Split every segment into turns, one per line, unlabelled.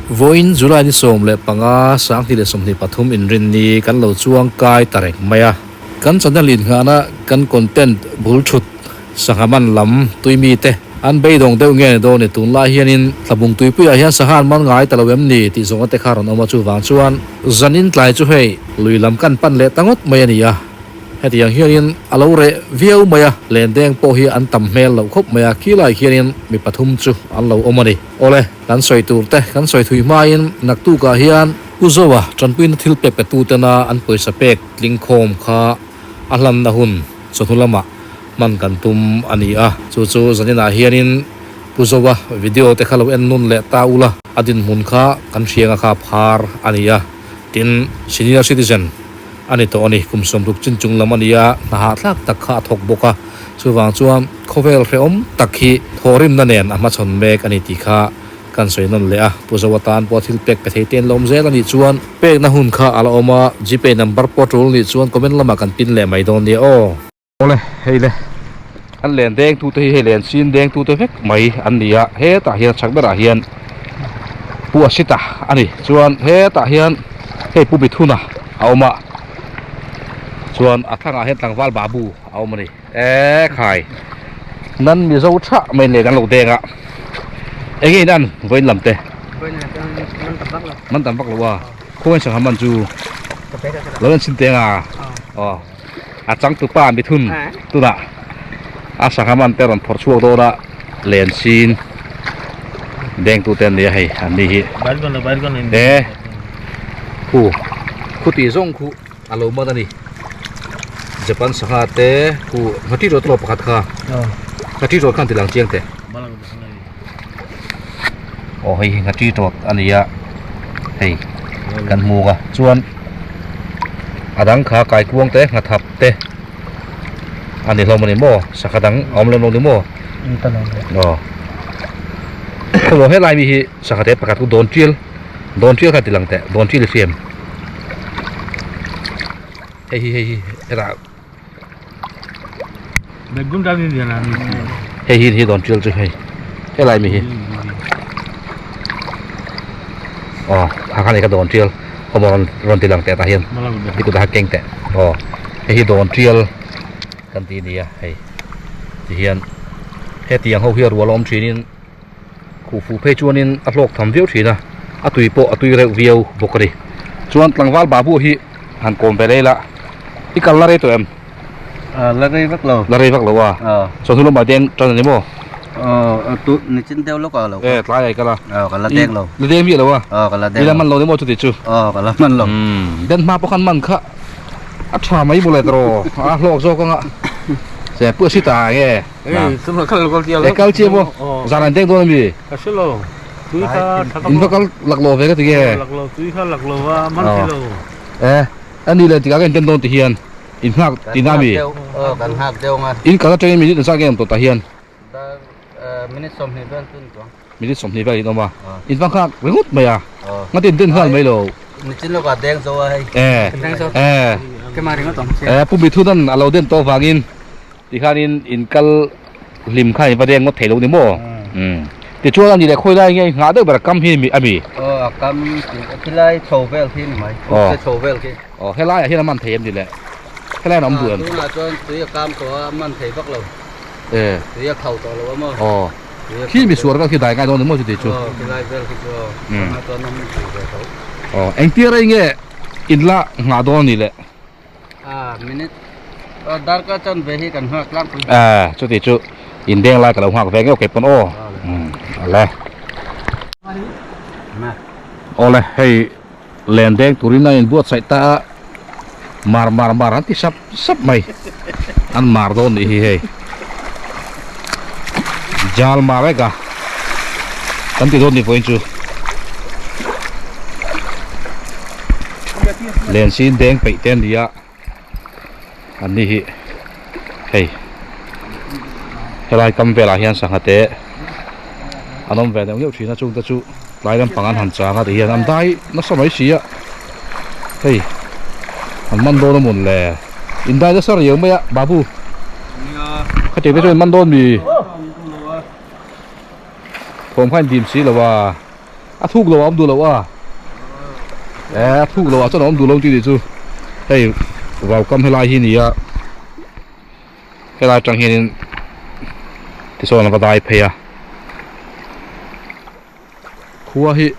voin July ni som le panga sang ti le som ni pathum in rin ni kan lo chuang kai tarek maya kan channel in ngana kan content bul thut sangaman lam tuimi te an bei dong deuh nge do ni tun la hianin tlabung tuipu ya hian sahan man ngai talawem ni ti zonga te kharon oma chu wang chuan zanin tlai chu hei luilam kan pan le tangot mai ania heti yang hianin alore viau maya lendeng po hi an tam mel lo khop maya kilai hianin mi pathum chu an lo omani ole kan soi tur te kan soi thui main nak tu ka hian uzowa tranpuin thil pe pe tu tena an poisa pek lingkhom kha ahlan na hun sothulama man kan tum ani a chu zanina hianin uzowa video te khalo en nun le ta ula adin mun kha kan hrianga kha phar ania tin senior citizen ani to ani kumsom ruk chin chung lamania na ha tlak tak kha thok boka chuwang chuam khovel hreom takhi thorim na nen ama chon mek ani ti kha kan soinon le a puzawatan po thil pek pe theiten lom zel ani chuan pek na hun kha ala oma gp number portal ni chuan comment lama kan pin le mai don ni o ole heile an len deng tu te hi len sin deng tu te vek mai an nia he ta hian chakbera hian pu asita ani chuan he ta hian he pu bithuna auma chuan athanga hen tlangwal babu aumani khai nan mi zo tha mai le kan lo denga ege nan voin lamte man tam bak lawa khoin sa haman chu loan sin tenga a chang tu pa mi thun tu na a sa haman teron phor chuak do ra len sin deng tu ten ni hei an ni hi khu ti zong khu alo ma da ni Japan sahate ku ngati ro tlo pakhat kha ngati ro kan tilang chiang te hei ngati to ania hei kan mu ga chuan adang kha kai kuang te ngathap te ani hlomani mo sakadang omlem lo ni mo lo he lai mi hi sakate pakhat ku don trial ka tilang te don trial fem hei era
Begum dal ni dia na.
Hi don trial chu hei he lai mi hi hakani ka don trial komon ron tilang te ta hian itu da keng te hi don trial kan ti nia hei ti hian he tiang ho hiar walom thinin khu fu phe chuanin a hlok tham viau thina atui re viau bokari chuan tlangwal babu hi han kom belela ikal la re to em
la rei vak lo
wa so thu lo ma deng tran ni mo
tu ni chin teo lo ka lo
tlai ai kala
kala deng lo
le deng mi lo wa
kala deng
ila man lo ni mo chu ti chu
kala man lo
den ma pokhan man kha a tha mai bu le tro a hlok zo ka nga se pu si ta nge
Sum kal kal dia
e kal chi mo zanan deng do mi
Kasilo. Tui ka
in bakal lak lo ve ka ti ge
Laklo tui ka laklo wa man kilo.
ani le ti ka gen don ti hian in hak ti na mi
kan hak teo nga
in ka train mi din sa game to ta hian
da minute som ni ban tun to
mi di som ni vai no ma in bang khak rengut maya ngatin din hal mai lo
ni chin lo ka deng zo ai ke mari ngo tom
pu mi thu dan alo den to wangin ti khanin in kal lim khai ba deng ngo thelo ni mo ti chuan ani le khoi lai nge nga de bar kam hi mi ami
kam kilai thovel thin mai thovel ke
helai hi man them ni le helai nom buam
tu na chuan tui kam to man thei vak lo tui khau to lo mo
khi mi suar ka khi dai ngai don mo chu ti chu
kilai vel ki cho na to nam ti to
eng ti rai nge in la nga don ni le
minute dar ka chan ve hi kan hak lang
chu ti chu in deng la ka lo hak ve nge ke pon le ole hei len deng turina in buat sai ta mar anti sap mai an mar don ni hi hei jal marega kan ti don ni point chu len sin deng pe ten dia an ni hi hei helai kam vela hian sangate anom ve deng yo thina chung ta chu lai lam pangan han changa ti hian am dai na samai sia hei an man do na mun le in dai da sar yeu maya babu khati be man don mi ผมขั้นดีมสีหรือว่า thuk lo am du lo à thuk lo cho nó am du lo ti chu hey vào cam helai hi ni à helai trang hian ti so na vadai phe à khua hi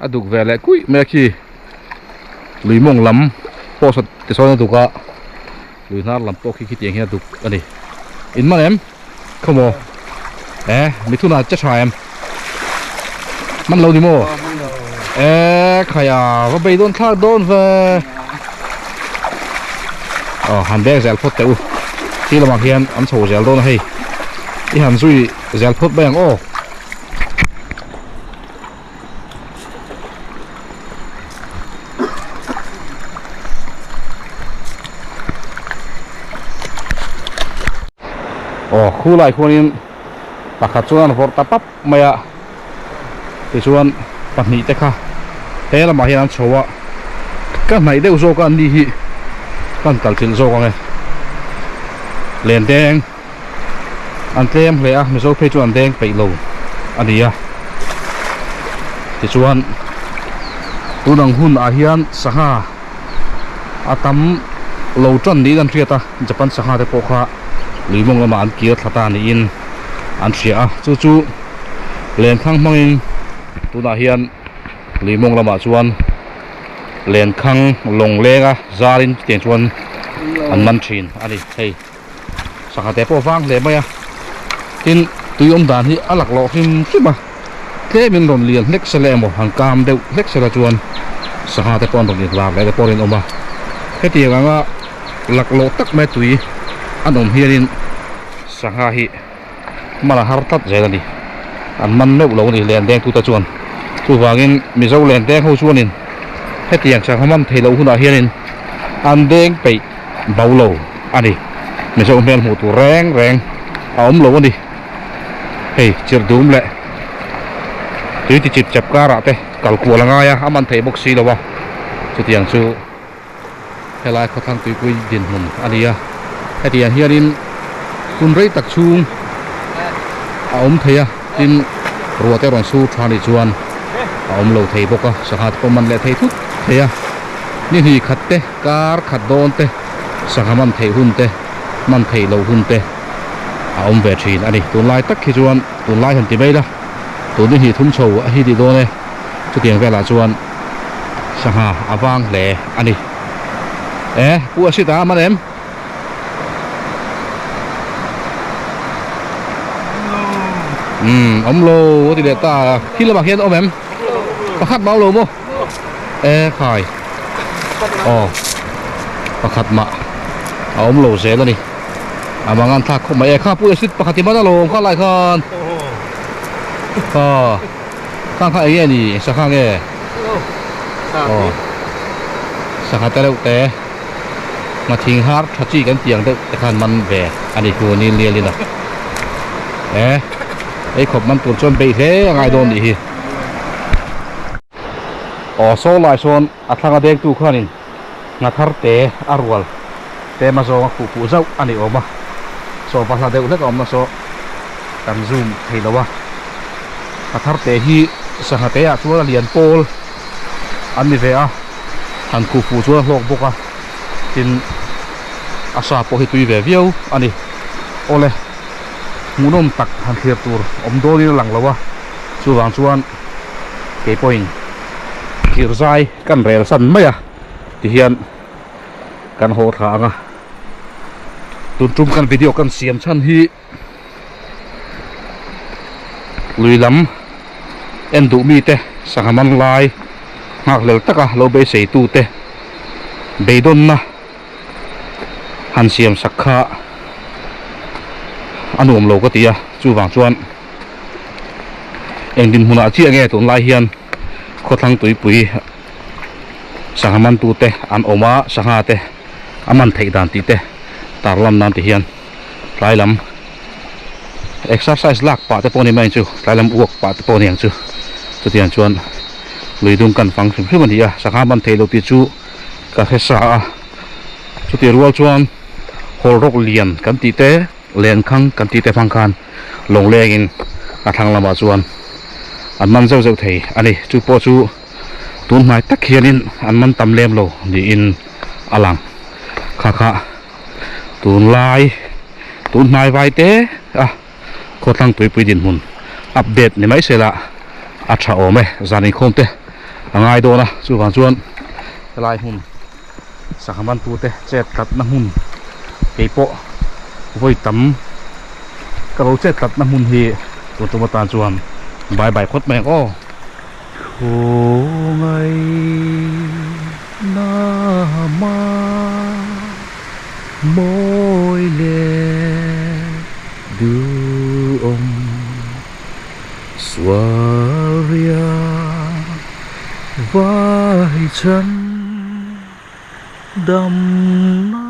aduk vele kui me khi lui mong lam po sat ti so na duka lui nar lam po khi tiang hi duk ani in man em không mo mithuna cha tha em man lo ni mo khaya va bei don thak don ve han bek zel phot teu ti lama hian an chho zel don hei i han zui zel phot bang o khu lại khuôn pakhat chuan vor ta pap maya ti chuan pahnih te kha he lama hian an chhowa kan hnai deuh zawk an ni hi kan kaltil zawk ange len deng an tlem hle a mizo phei chuan deng pei lo ani a ti chuan tunang hun a hian sangha atam lo tran ni kan riata japan sangha te pokha luimong lama an kia thlata ni in an ria chu chu len khang mangin tuna hian luimong lama chuan len khang long lenga zarin ten chuan an man thin ani hei sangha te po wang le maya tin tuyom dan hi alak lo him chiba ke min ron lian hlek sele mo hang kam deuh hlek sela chuan sangha te pon ron lak le porin oma heti anga lak lo tak me tui anom hianin sangha hi mala har tat zelani an man no lo ni len deng tu ta chuan chu wangin mizo len deng ho chuanin hetiang sang hamam theilo huna hianin an deng pe baulo ani mizo mel mu tu reng reng aom lo ani hei chir dum le ti ti chip chap kara te kal ku langa ya aman thei bok si lo wa chu tiang chu helai khathang tui pui din hun ania hetiang hianin kun rei tak chung aom theia tin ruate ron su thani chuan aom lo thei boka sahat ko man le thei thut theia ni hi khatte kar khat don te sangaman thei hun te man thei lo hun te aom ve thin ani tun lai tak khi chuan tun lai han ti mai la tun ni hi thum chho a hi di do ne chu tiang vela chuan sangha awang le ani pu asita man em ông lô thì để ta khi là bạc hiên ôm em pakhat bao lô mo khai pakhat ma ông lô dễ đi mà ngan thak không mấy kha pu sit pakhat ti mana lo kha lại khan khang khai ấy ni sa khang e sa kha ta đâu te mà thing har thachi kan tiang de khan man ve ani ku ni liali na ấy khop man tur chon bei he ngai don ni hi so lai son athanga dek tu khanin ngathar te arwal te ma zo khu pu zau ani oma so pa sa deu lek om na so kan zoom thei lawa athar te hi sangha te a chu lian pol an ni ve a han khu pu chu hlok boka tin asa po hi tui ve viau ani ole munom tak han thiar tur om do ni lang lawa chu wang chuan ke point kirzai kan rel san maya ti hian kan ho tha anga tun kan video kan siam chan hi luilam en du mi te sangaman lai ngak lel taka lo be sei tu te beidon na han siam sakha anuam lo ka tia chu wang chuan engdin huna chi ange tun lai hian khothang tui pui sangaman tu te an oma sanga te aman thei dan ti te tarlam nan ti hian tlailam exercise lak pa te poni mai chu tlailam uak pa te poni ang chu tian chuan luidung kan fang sim sim ania sanga man thei lo ti chu ka hesa a chu ti rual chuan hol rok lian kan ti te len khang kan ti te phang khan long lengin a thang lama chuan an man zau zau thei ani chu po chu tun mai tak hianin an man tam lem lo ni in alang kha kha tun mai vai te kho tlang tui pui din mun update ni mai sela a tha ome zani khom te angai do na chu wang chuan lai hun sakaman tu te chet tat na hun ke po voi tam ka ro chet tat na hun hi tu matan chuan bye bye khot me ko khu ngai na ma môi lệ du ông xóa ria vai chân đầm na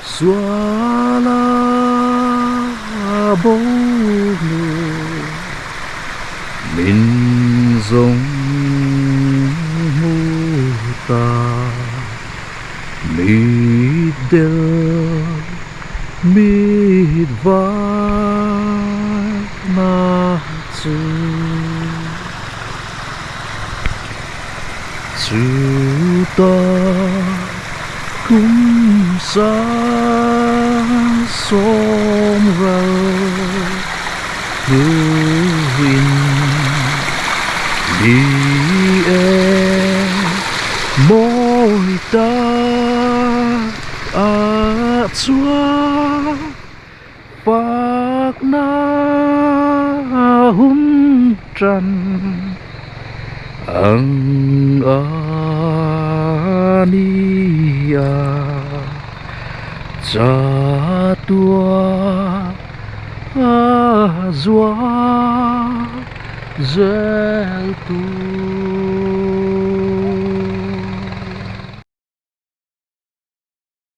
xóa la bố người mình giống mù ta mít đeo mít vai na chữ ta cũng sáng xóm rau hình đi môi ta chúa bạc na hun trần ang ania cha tua a zua zel tu